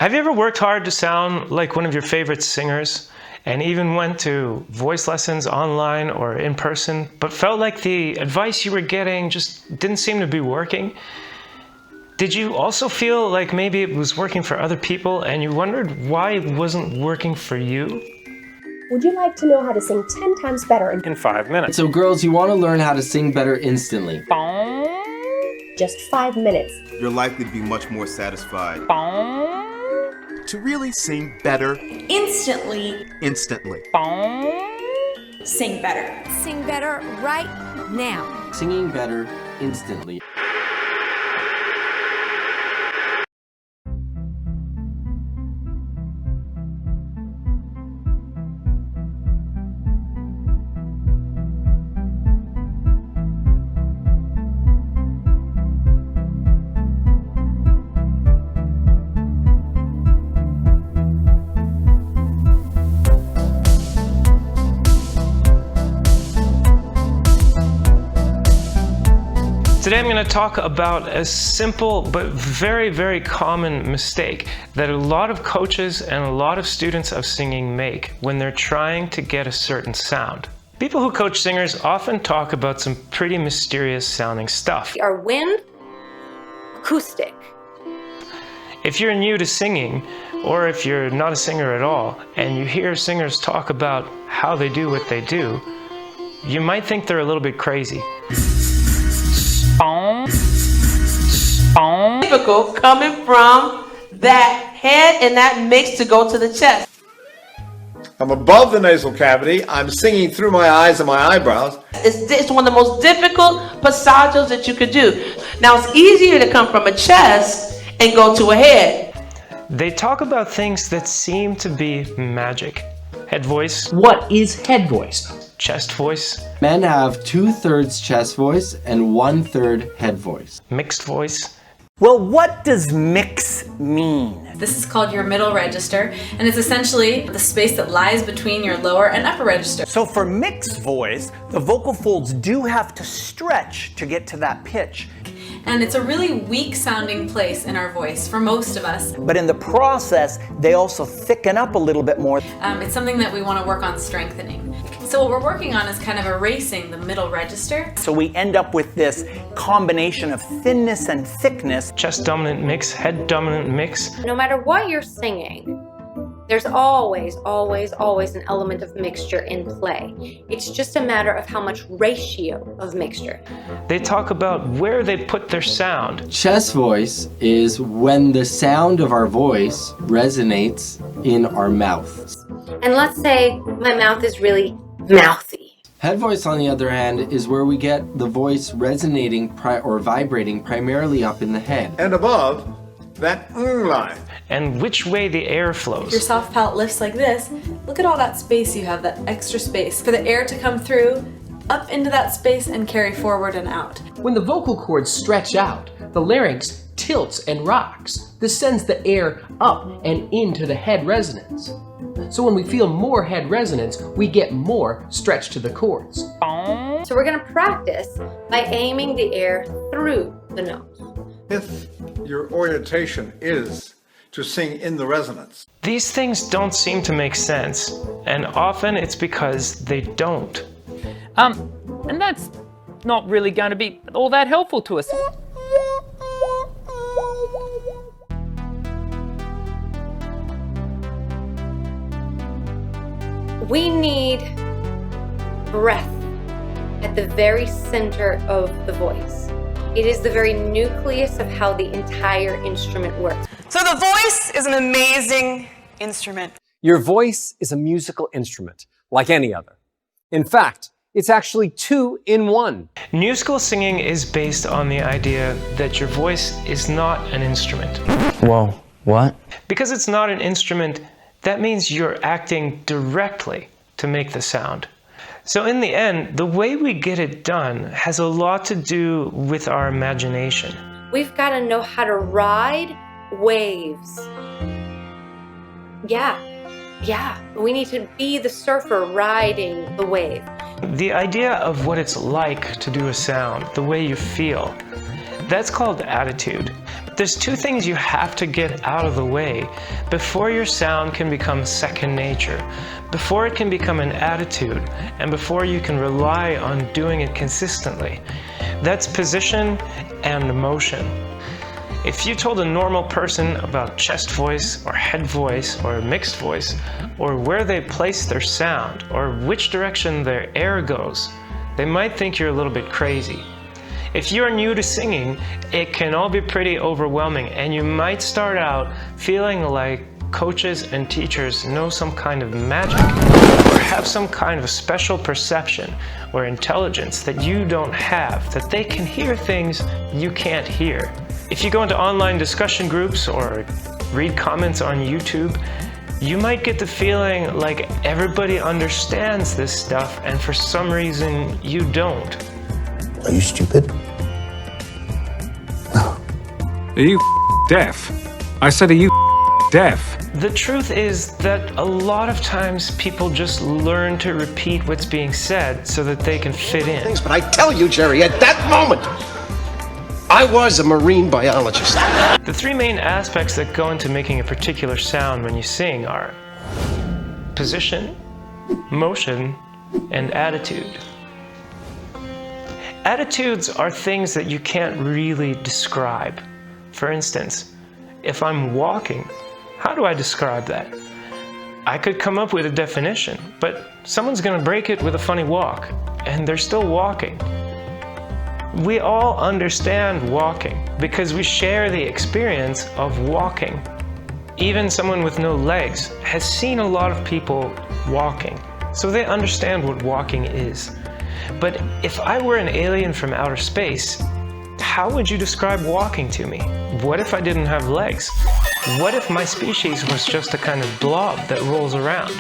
Have you ever worked hard to sound like one of your favorite singers and even went to voice lessons online or in person, but felt like the advice you were getting just didn't seem to be working? Did you also feel like maybe it was working for other people and you wondered why it wasn't working for you? Would you like to know how to sing 10 times better In 5 minutes. So girls, you want to learn how to sing better instantly. just 5 minutes? You're likely to be much more satisfied. To really sing better Instantly. instantly. Sing better. Sing better right now. Singing better instantly. Today I'm going to talk about a simple but very, very common mistake that a lot of coaches and a lot of students of singing make when they're trying to get a certain sound. People who coach singers often talk about some pretty mysterious sounding stuff. Our wind, acoustic. If you're new to singing, or if you're not a singer at all, and you hear singers talk about how they do what they do, you might think they're a little bit crazy. Typical coming from that head and that mix to go to the chest. I'm above the nasal cavity. I'm singing through my eyes and my eyebrows. It's one of the most difficult passages that you could do. Now it's easier to come from a chest and go to a head. They talk about things that seem to be magic. Head voice, What is head voice? chest voice, Men have 2/3 chest voice and 1/3 head voice. mixed voice. Well, what does mix mean? This is called your middle register, and it's essentially the space that lies between your lower and upper register. So for mixed voice, the vocal folds do have to stretch to get to that pitch. And it's a really weak sounding place in our voice for most of us. But in the process, they also thicken up a little bit more. It's something that we want to work on strengthening. So what we're working on is kind of erasing the middle register. So we end up with this combination of thinness and thickness. Chest dominant mix, head dominant mix. No matter what you're singing, there's always an element of mixture in play. It's just a matter of how much ratio of mixture. They talk about where they put their sound. Chest voice is when the sound of our voice resonates in our mouth. And let's say my mouth is really mouthy. Head voice, on the other hand, is where we get the voice resonating or vibrating primarily up in the head. And above, that line. And which way the air flows. Your soft palate lifts like this. Look at all that space you have, that extra space for the air to come through, up into that space and carry forward and out. When the vocal cords stretch out, the larynx tilts and rocks. This sends the air up and into the head resonance. So when we feel more head resonance, we get more stretch to the cords. So we're going to practice by aiming the air through the nose. If your orientation is to sing in the resonance. These things don't seem to make sense, and often it's because they don't. And that's not really going to be all that helpful to us. We need breath at the very center of the voice. It is the very nucleus of how the entire instrument works. So the voice is an amazing instrument. Your voice is a musical instrument, like any other. In fact, it's actually 2 in 1. New school singing is based on the idea that your voice is not an instrument. Whoa, what? Because it's not an instrument, that means you're acting directly to make the sound. So in the end, the way we get it done has a lot to do with our imagination. We've got to know how to ride waves. Yeah. We need to be the surfer riding the wave. The idea of what it's like to do a sound, the way you feel, that's called attitude. There's two things you have to get out of the way before your sound can become second nature, before it can become an attitude, and before you can rely on doing it consistently. That's position and motion. If you told a normal person about chest voice or head voice or mixed voice, or where they place their sound, or which direction their air goes, they might think you're a little bit crazy. If you're new to singing, it can all be pretty overwhelming, and you might start out feeling like coaches and teachers know some kind of magic, or have some kind of special perception or intelligence that you don't have, that they can hear things you can't hear. If you go into online discussion groups or read comments on YouTube, you might get the feeling like everybody understands this stuff, and for some reason you don't. Are you stupid? No. Are you deaf? I said, are you deaf? The truth is that a lot of times people just learn to repeat what's being said so that they can fit in. But I tell you, Jerry, at that moment, I was a marine biologist. The three main aspects that go into making a particular sound when you sing are position, motion, and attitude. Attitudes are things that you can't really describe. For instance, if I'm walking, how do I describe that? I could come up with a definition, but someone's gonna break it with a funny walk, and they're still walking. We all understand walking because we share the experience of walking. Even someone with no legs has seen a lot of people walking, so they understand what walking is. But if I were an alien from outer space, how would you describe walking to me? What if I didn't have legs? What if my species was just a kind of blob that rolls around?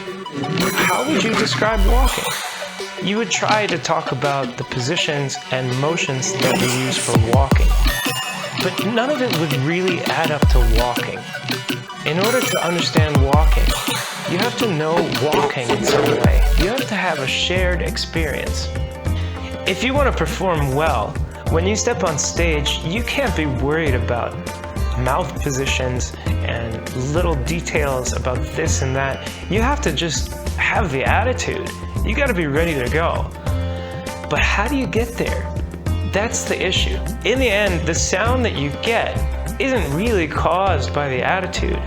How would you describe walking? You would try to talk about the positions and motions that we use for walking, but none of it would really add up to walking. In order to understand walking, you have to know walking in some way. You have to have a shared experience. If you want to perform well, when you step on stage, you can't be worried about mouth positions and little details about this and that. You have to just have the attitude. You got to be ready to go. But how do you get there? That's the issue. In the end, the sound that you get isn't really caused by the attitude.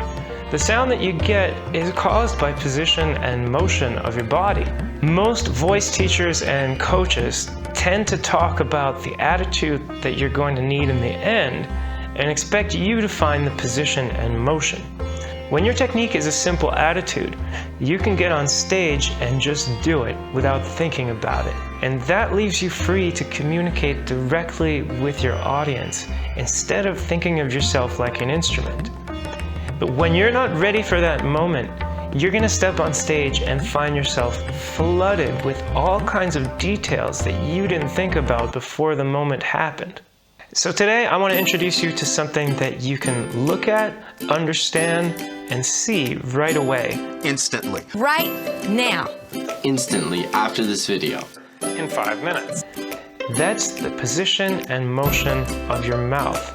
The sound that you get is caused by position and motion of your body. Most voice teachers and coaches tend to talk about the attitude that you're going to need in the end and expect you to find the position and motion. When your technique is a simple attitude, you can get on stage and just do it without thinking about it. And that leaves you free to communicate directly with your audience instead of thinking of yourself like an instrument. But when you're not ready for that moment, you're going to step on stage and find yourself flooded with all kinds of details that you didn't think about before the moment happened. So today I want to introduce you to something that you can look at, understand, and see right away. Instantly. Right now. Instantly after this video. In 5 minutes. That's the position and motion of your mouth.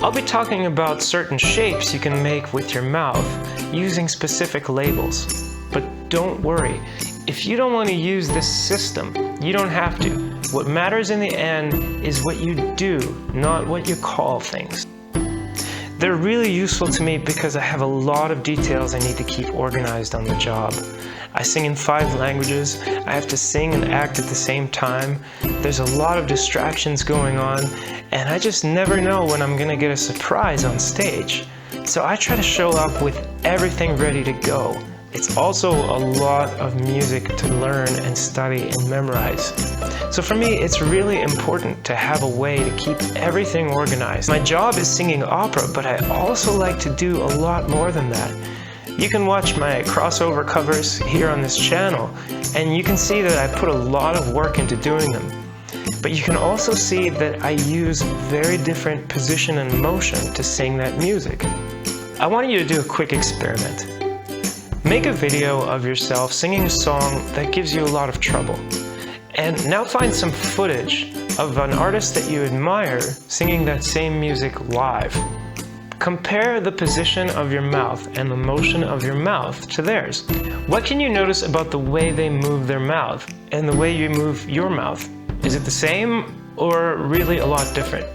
I'll be talking about certain shapes you can make with your mouth using specific labels. But don't worry, if you don't want to use this system, you don't have to. What matters in the end is what you do, not what you call things. They're really useful to me because I have a lot of details I need to keep organized on the job. I sing in 5 languages, I have to sing and act at the same time, there's a lot of distractions going on, and I just never know when I'm gonna get a surprise on stage. So I try to show up with everything ready to go. It's also a lot of music to learn and study and memorize. So for me, it's really important to have a way to keep everything organized. My job is singing opera, but I also like to do a lot more than that. You can watch my crossover covers here on this channel, and you can see that I put a lot of work into doing them. But you can also see that I use very different position and motion to sing that music. I want you to do a quick experiment. Make a video of yourself singing a song that gives you a lot of trouble. And now find some footage of an artist that you admire singing that same music live. Compare the position of your mouth and the motion of your mouth to theirs. What can you notice about the way they move their mouth and the way you move your mouth? Is it the same or really a lot different?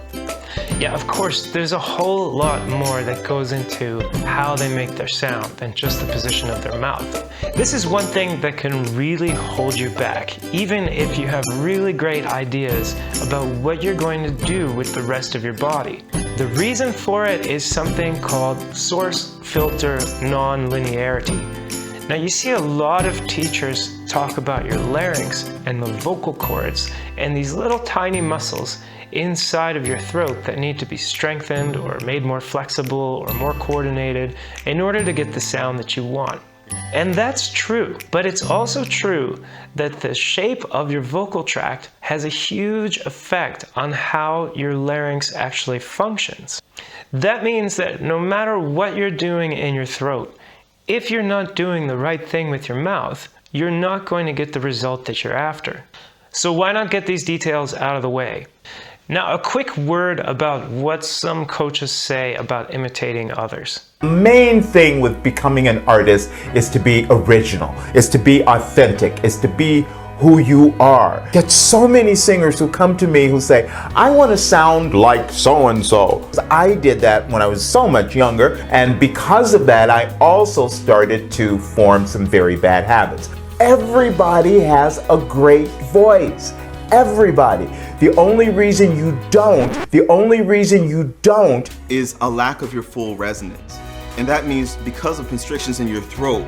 Yeah, of course, there's a whole lot more that goes into how they make their sound than just the position of their mouth. This is one thing that can really hold you back, even if you have really great ideas about what you're going to do with the rest of your body. The reason for it is something called source filter non-linearity. Now, you see a lot of teachers talk about your larynx and the vocal cords and these little tiny muscles inside of your throat that need to be strengthened or made more flexible or more coordinated in order to get the sound that you want. And that's true, but it's also true that the shape of your vocal tract has a huge effect on how your larynx actually functions. That means that no matter what you're doing in your throat, if you're not doing the right thing with your mouth, you're not going to get the result that you're after. So why not get these details out of the way? Now, a quick word about what some coaches say about imitating others. The main thing with becoming an artist is to be original, is to be authentic, is to be who you are. Get so many singers who come to me who say, I want to sound like so-and-so. I did that when I was so much younger, and because of that, I also started to form some very bad habits. Everybody has a great voice. Everybody. The only reason you don't is a lack of your full resonance. And that means because of constrictions in your throat,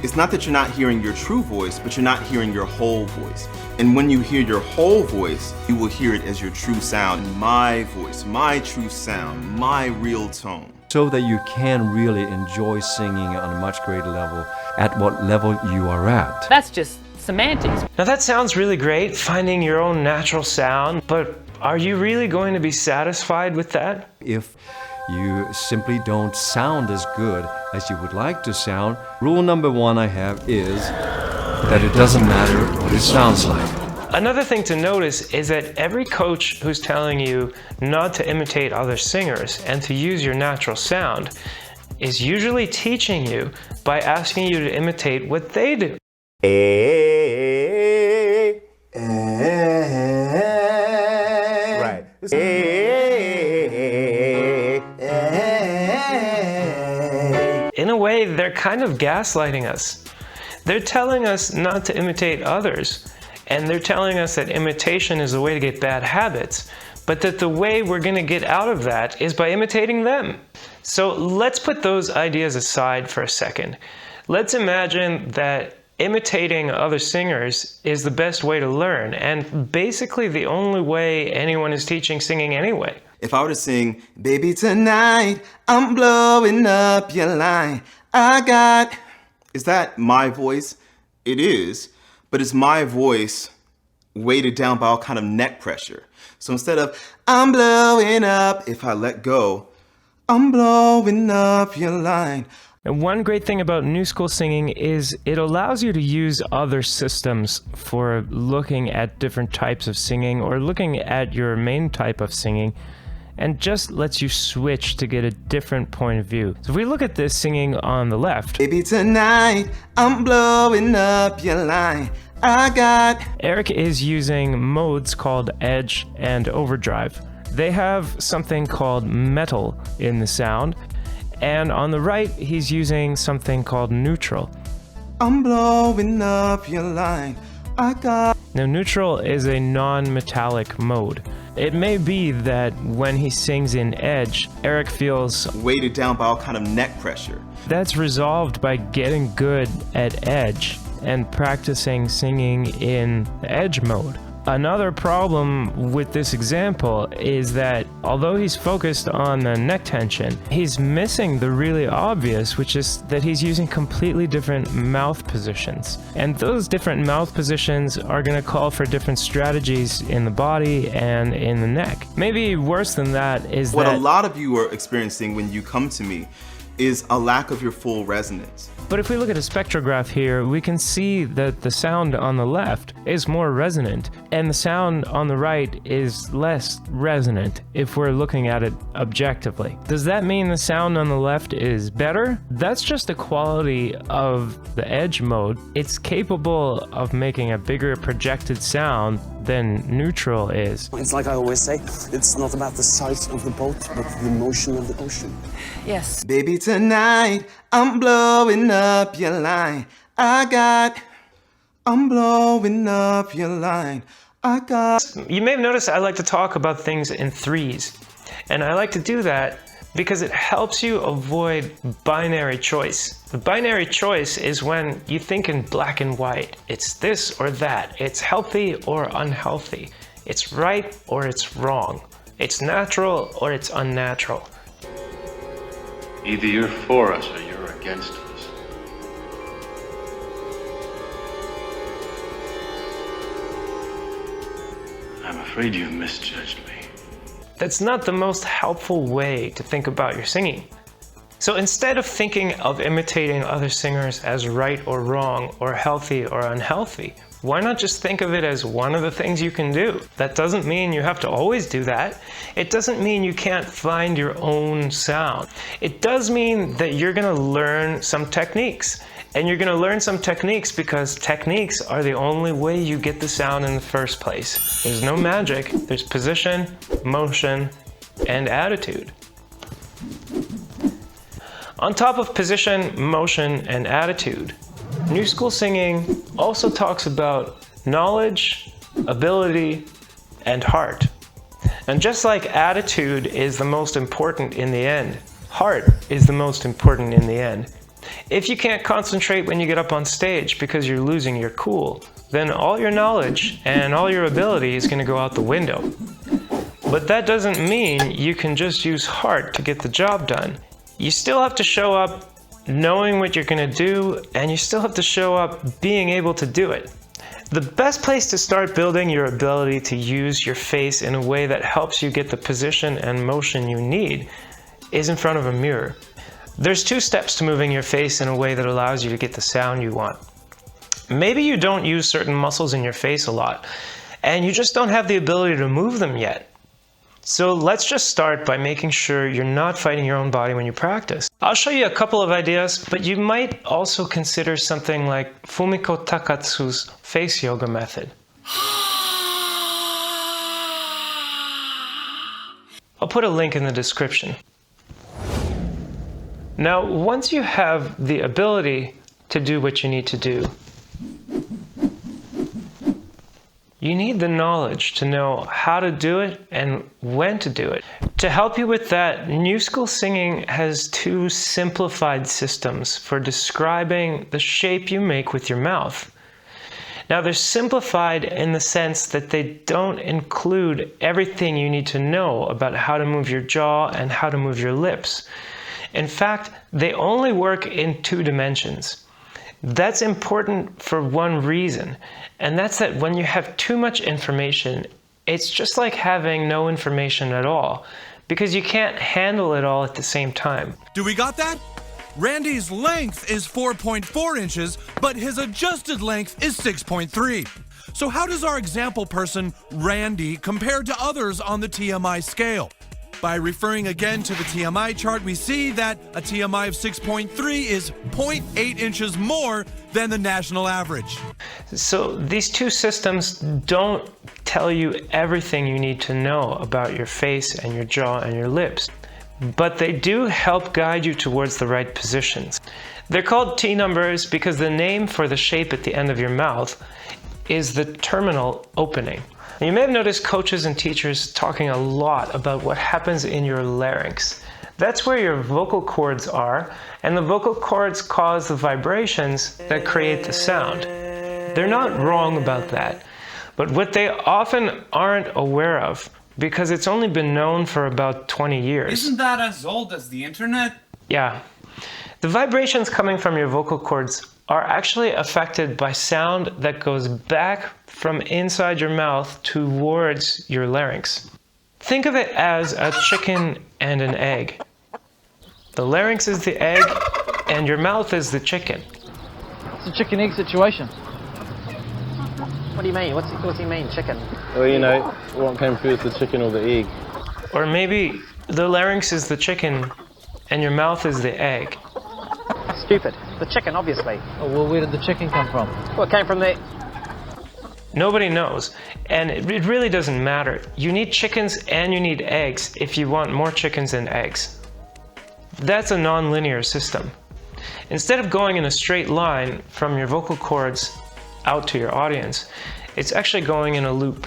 it's not that you're not hearing your true voice, but you're not hearing your whole voice. And when you hear your whole voice, you will hear it as your true sound. My voice, my true sound, my real tone. So that you can really enjoy singing on a much greater level at what level you are at. That's just semantics. Now that sounds really great, finding your own natural sound, but are you really going to be satisfied with that? If you simply don't sound as good as you would like to sound, rule number one I have is that it doesn't matter what it sounds like. Another thing to notice is that every coach who's telling you not to imitate other singers and to use your natural sound is usually teaching you by asking you to imitate what they do. Right. In a way, they're kind of gaslighting us. They're telling us not to imitate others, and they're telling us that imitation is a way to get bad habits, but that the way we're going to get out of that is by imitating them. So let's put those ideas aside for a second. Let's imagine that imitating other singers is the best way to learn, and basically the only way anyone is teaching singing anyway. If I were to sing, baby tonight, I'm blowing up your line, is that my voice? It is, but it's my voice weighted down by all kind of neck pressure. So instead of, I'm blowing up, if I let go, I'm blowing up your line. And one great thing about new school singing is it allows you to use other systems for looking at different types of singing or looking at your main type of singing, and just lets you switch to get a different point of view. So if we look at this singing on the left, baby tonight, I'm blowing up your line, Eric is using modes called edge and overdrive. They have something called metal in the sound. And on the right, he's using something called neutral. I'm blowing up your line, Now, neutral is a non-metallic mode. It may be that when he sings in edge, Eric feels weighted down by all kind of neck pressure. That's resolved by getting good at edge and practicing singing in edge mode. Another problem with this example is that although he's focused on the neck tension, he's missing the really obvious, which is that he's using completely different mouth positions. And those different mouth positions are going to call for different strategies in the body and in the neck. Maybe worse than that is what a lot of you are experiencing when you come to me is a lack of your full resonance. But if we look at a spectrograph here, we can see that the sound on the left is more resonant, and the sound on the right is less resonant if we're looking at it objectively. Does that mean the sound on the left is better? That's just the quality of the edge mode. It's capable of making a bigger projected sound than neutral is. It's like I always say, it's not about the size of the boat, but the motion of the ocean. Yes. Baby, tonight I'm blowing up your line. I'm blowing up your line. You may have noticed I like to talk about things in threes. And I like to do that because it helps you avoid binary choice. The binary choice is when you think in black and white. It's this or that. It's healthy or unhealthy. It's right or it's wrong. It's natural or it's unnatural. Either you're for us or you're against us. I'm afraid you've misjudged me. That's not the most helpful way to think about your singing. So instead of thinking of imitating other singers as right or wrong or healthy or unhealthy, why not just think of it as one of the things you can do? That doesn't mean you have to always do that. It doesn't mean you can't find your own sound. It does mean that you're going to learn some techniques. And you're going to learn some techniques because techniques are the only way you get the sound in the first place. There's no magic. There's position, motion, and attitude. On top of position, motion, and attitude, New School Singing also talks about knowledge, ability, and heart. And just like attitude is the most important in the end, heart is the most important in the end. If you can't concentrate when you get up on stage because you're losing your cool, then all your knowledge and all your ability is going to go out the window. But that doesn't mean you can just use heart to get the job done. You still have to show up knowing what you're going to do, and you still have to show up being able to do it. The best place to start building your ability to use your face in a way that helps you get the position and motion you need is in front of a mirror. There's 2 steps to moving your face in a way that allows you to get the sound you want. Maybe you don't use certain muscles in your face a lot, and you just don't have the ability to move them yet. So let's just start by making sure you're not fighting your own body when you practice. I'll show you a couple of ideas, but you might also consider something like Fumiko Takatsu's face yoga method. I'll put a link in the description. Now, once you have the ability to do what you need to do, you need the knowledge to know how to do it and when to do it. To help you with that, New School Singing has 2 simplified systems for describing the shape you make with your mouth. Now, they're simplified in the sense that they don't include everything you need to know about how to move your jaw and how to move your lips. In fact, they only work in 2 dimensions. That's important for one reason, and that's that when you have too much information, it's just like having no information at all, because you can't handle it all at the same time. Do we got that? Randy's length is 4.4 inches, but his adjusted length is 6.3. So how does our example person, Randy, compare to others on the TMI scale? By referring again to the TMI chart, we see that a TMI of 6.3 is 0.8 inches more than the national average. So these 2 systems don't tell you everything you need to know about your face and your jaw and your lips, but they do help guide you towards the right positions. They're called T-numbers because the name for the shape at the end of your mouth is the terminal opening. You may have noticed coaches and teachers talking a lot about what happens in your larynx. That's where your vocal cords are, and the vocal cords cause the vibrations that create the sound. They're not wrong about that, but what they often aren't aware of, because it's only been known for about 20 years. Isn't that as old as the internet? Yeah. The vibrations coming from your vocal cords are actually affected by sound that goes back from inside your mouth towards your larynx. Think of it as a chicken and an egg. The larynx is the egg, and your mouth is the chicken. It's a chicken egg situation. What do you mean? What's he mean, chicken? Well, you know, what came first, the chicken or the egg? Or maybe the larynx is the chicken, and your mouth is the egg. Stupid. The chicken, obviously. Oh, well, where did the chicken come from? Well, it came from the... Nobody knows, and it really doesn't matter. You need chickens and you need eggs if you want more chickens than eggs. That's a non-linear system. Instead of going in a straight line from your vocal cords out to your audience, it's actually going in a loop.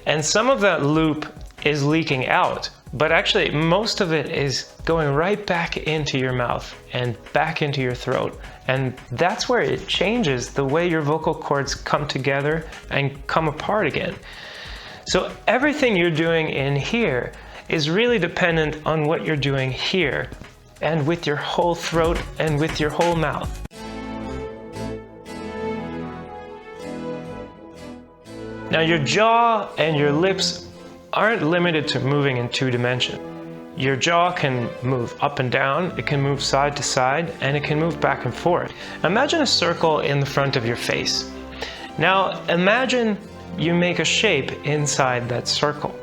And some of that loop is leaking out, but actually most of it is going right back into your mouth and back into your throat. And that's where it changes the way your vocal cords come together and come apart again. So everything you're doing in here is really dependent on what you're doing here, and with your whole throat and with your whole mouth. Now your jaw and your lips aren't limited to moving in 2 dimensions. Your jaw can move up and down, it can move side to side, and it can move back and forth. Imagine a circle in the front of your face. Now imagine you make a shape inside that circle.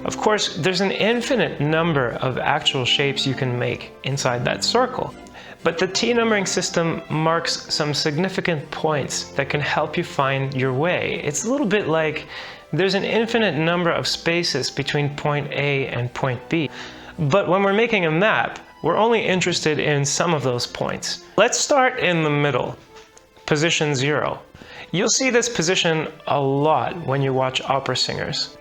Of course, there's an infinite number of actual shapes you can make inside that circle. But the T numbering system marks some significant points that can help you find your way. It's a little bit like there's an infinite number of spaces between point A and point B. But when we're making a map, we're only interested in some of those points. Let's start in the middle, position 0. You'll see this position a lot when you watch opera singers.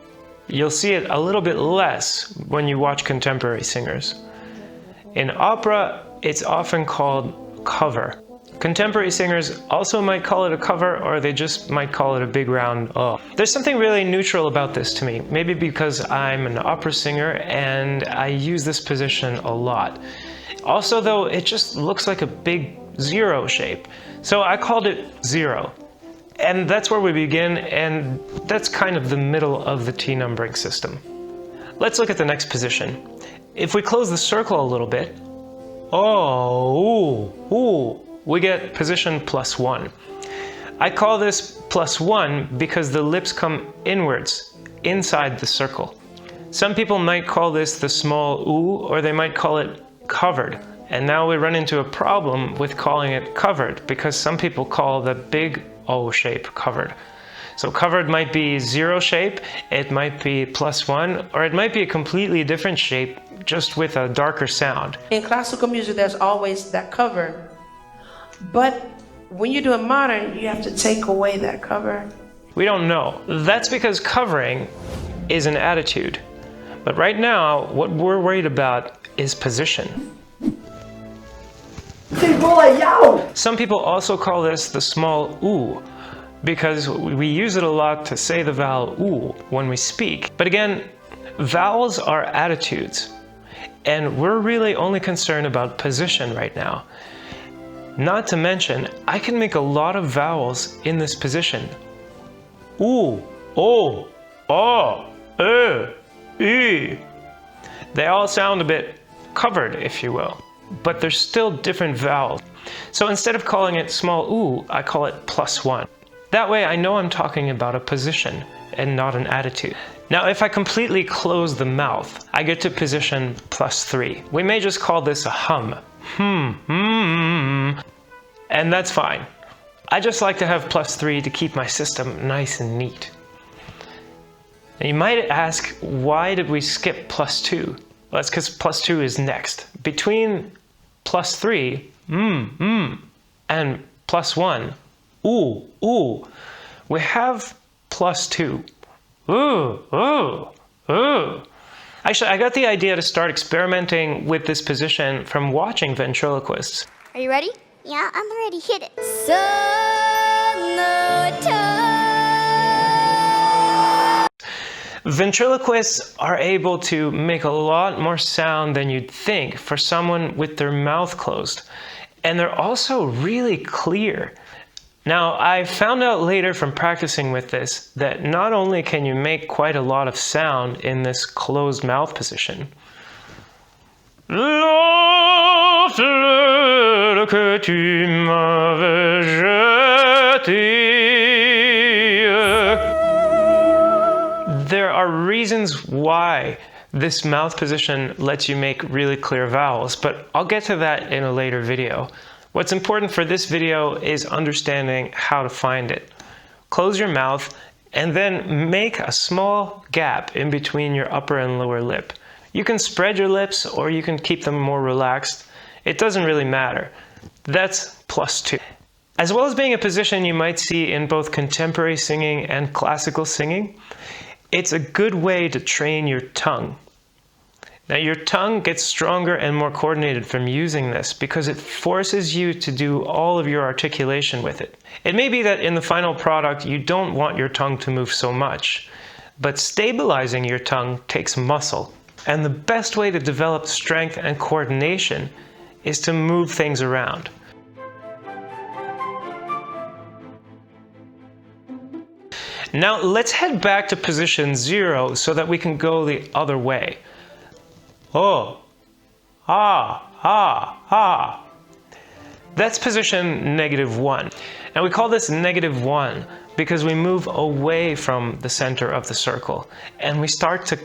You'll see it a little bit less when you watch contemporary singers. In opera, it's often called cover. Contemporary singers also might call it a cover, or they just might call it a big round O. There's something really neutral about this to me, maybe because I'm an opera singer and I use this position a lot. Also though, it just looks like a big 0 shape, so I called it 0. And that's where we begin, and that's kind of the middle of the T numbering system. Let's look at the next position. If we close the circle a little bit, we get position +1. I call this +1 because the lips come inwards, inside the circle. Some people might call this the small oo, or they might call it covered. And now we run into a problem with calling it covered, because some people call the big O shape covered. So covered might be 0 shape, it might be +1, or it might be a completely different shape, just with a darker sound. In classical music, there's always that cover. But when you're doing modern, you have to take away that cover. We don't know. That's because covering is an attitude. But right now, what we're worried about is position. Some people also call this the small oo, because we use it a lot to say the vowel oo when we speak. But again, vowels are attitudes, and we're really only concerned about position right now. Not to mention, I can make a lot of vowels in this position. Oo, o, a, e. They all sound a bit covered, if you will, but they're still different vowels. So instead of calling it small oo, I call it +1. That way I know I'm talking about a position and not an attitude. Now if I completely close the mouth, I get to position +3. We may just call this a hum. And that's fine. I just like to have +3 to keep my system nice and neat. Now you might ask, why did we skip +2? Well, that's because +2 is next. Between +3, and +1, ooh, we have +2. Ooh. Actually, I got the idea to start experimenting with this position from watching ventriloquists. Are you ready? Yeah, I'm ready. Hit it. Ventriloquists are able to make a lot more sound than you'd think for someone with their mouth closed. And they're also really clear. Now, I found out later from practicing with this that not only can you make quite a lot of sound in this closed mouth position, fleur que tu m'avais jetée. There are reasons why this mouth position lets you make really clear vowels, but I'll get to that in a later video. What's important for this video is understanding how to find it. Close your mouth and then make a small gap in between your upper and lower lip. You can spread your lips or you can keep them more relaxed. It doesn't really matter. That's +2. As well as being a position you might see in both contemporary singing and classical singing, it's a good way to train your tongue. Now your tongue gets stronger and more coordinated from using this because it forces you to do all of your articulation with it. It may be that in the final product you don't want your tongue to move so much, but stabilizing your tongue takes muscle. And the best way to develop strength and coordination is to move things around. Now let's head back to position 0 so that we can go the other way. Oh, ah, ah, ah. That's position -1. And we call this -1 because we move away from the center of the circle and we start to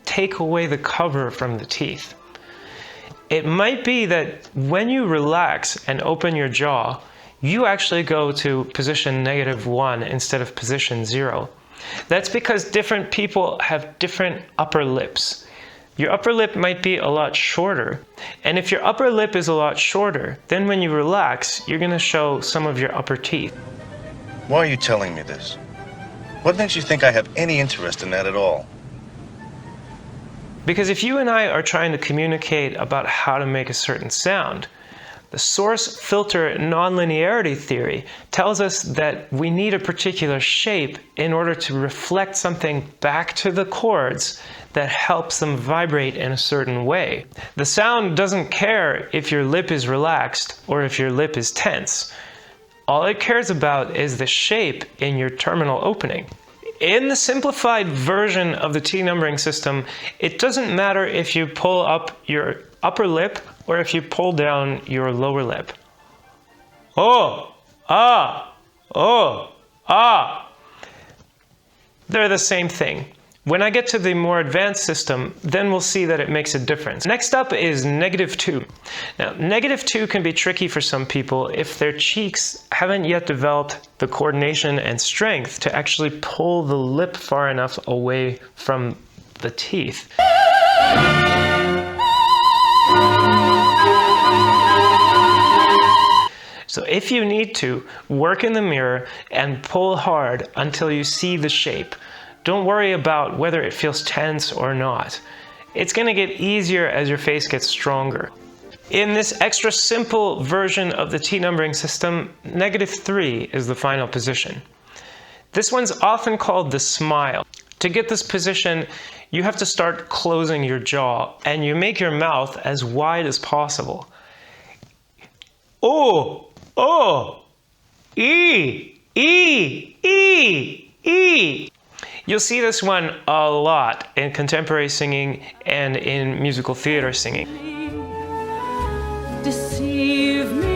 take away the cover from the teeth. It might be that when you relax and open your jaw, you actually go to position -1 instead of position 0. That's because different people have different upper lips. Your upper lip might be a lot shorter, and if your upper lip is a lot shorter, then when you relax, you're going to show some of your upper teeth. Why are you telling me this? What makes you think I have any interest in that at all? Because if you and I are trying to communicate about how to make a certain sound, the source filter nonlinearity theory tells us that we need a particular shape in order to reflect something back to the chords that helps them vibrate in a certain way. The sound doesn't care if your lip is relaxed or if your lip is tense. All it cares about is the shape in your terminal opening. In the simplified version of the T numbering system, it doesn't matter if you pull up your upper lip or if you pull down your lower lip. Oh, ah, oh, ah. They're the same thing. When I get to the more advanced system, then we'll see that it makes a difference. Next up is -2. Now, -2 can be tricky for some people if their cheeks haven't yet developed the coordination and strength to actually pull the lip far enough away from the teeth. So if you need to, work in the mirror and pull hard until you see the shape. Don't worry about whether it feels tense or not. It's going to get easier as your face gets stronger. In this extra simple version of the T numbering system, -3 is the final position. This one's often called the smile. To get this position, you have to start closing your jaw and you make your mouth as wide as possible. Oh, oh, e, e, e, e. You'll see this one a lot in contemporary singing and in musical theater singing. Deceive me.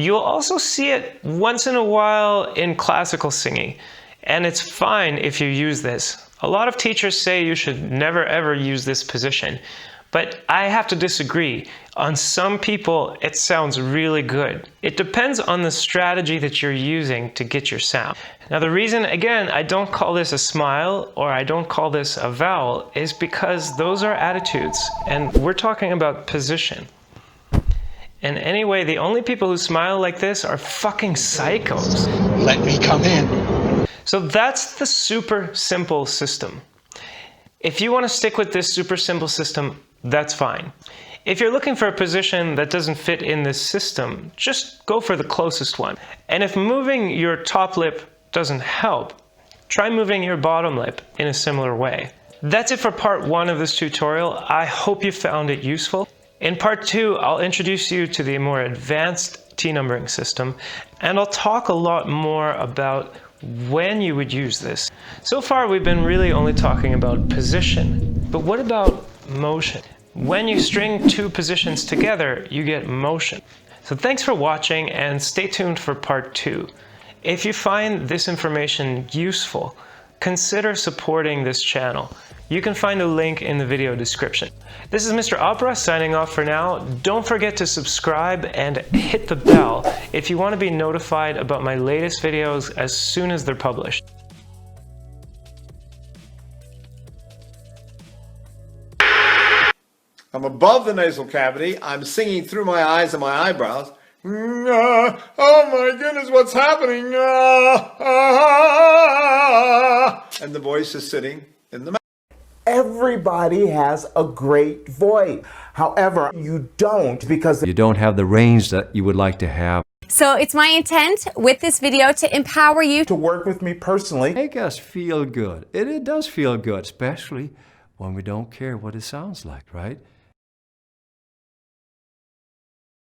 You'll also see it once in a while in classical singing, and it's fine if you use this. A lot of teachers say you should never ever use this position, but I have to disagree. On some people, it sounds really good. It depends on the strategy that you're using to get your sound. Now the reason, again, I don't call this a smile or I don't call this a vowel is because those are attitudes and we're talking about position. And anyway, the only people who smile like this are fucking psychos. Let me come in. So that's the super simple system. If you want to stick with this super simple system, that's fine. If you're looking for a position that doesn't fit in this system, just go for the closest one. And if moving your top lip doesn't help, try moving your bottom lip in a similar way. That's it for part 1 of this tutorial. I hope you found it useful. In part 2, I'll introduce you to the more advanced T numbering system, and I'll talk a lot more about when you would use this. So far, we've been really only talking about position, but what about motion? When you string two positions together, you get motion. So thanks for watching and stay tuned for part 2. If you find this information useful, consider supporting this channel. You can find a link in the video description. This is Mr. Opera signing off for now. Don't forget to subscribe and hit the bell if you want to be notified about my latest videos as soon as they're published. I'm above the nasal cavity. I'm singing through my eyes and my eyebrows. Oh my goodness, what's happening? And the voice is sitting in the mouth. Everybody has a great voice. However, you don't because you don't have the range that you would like to have. So it's my intent with this video to empower you to work with me personally. Make us feel good. It does feel good, especially when we don't care what it sounds like, right?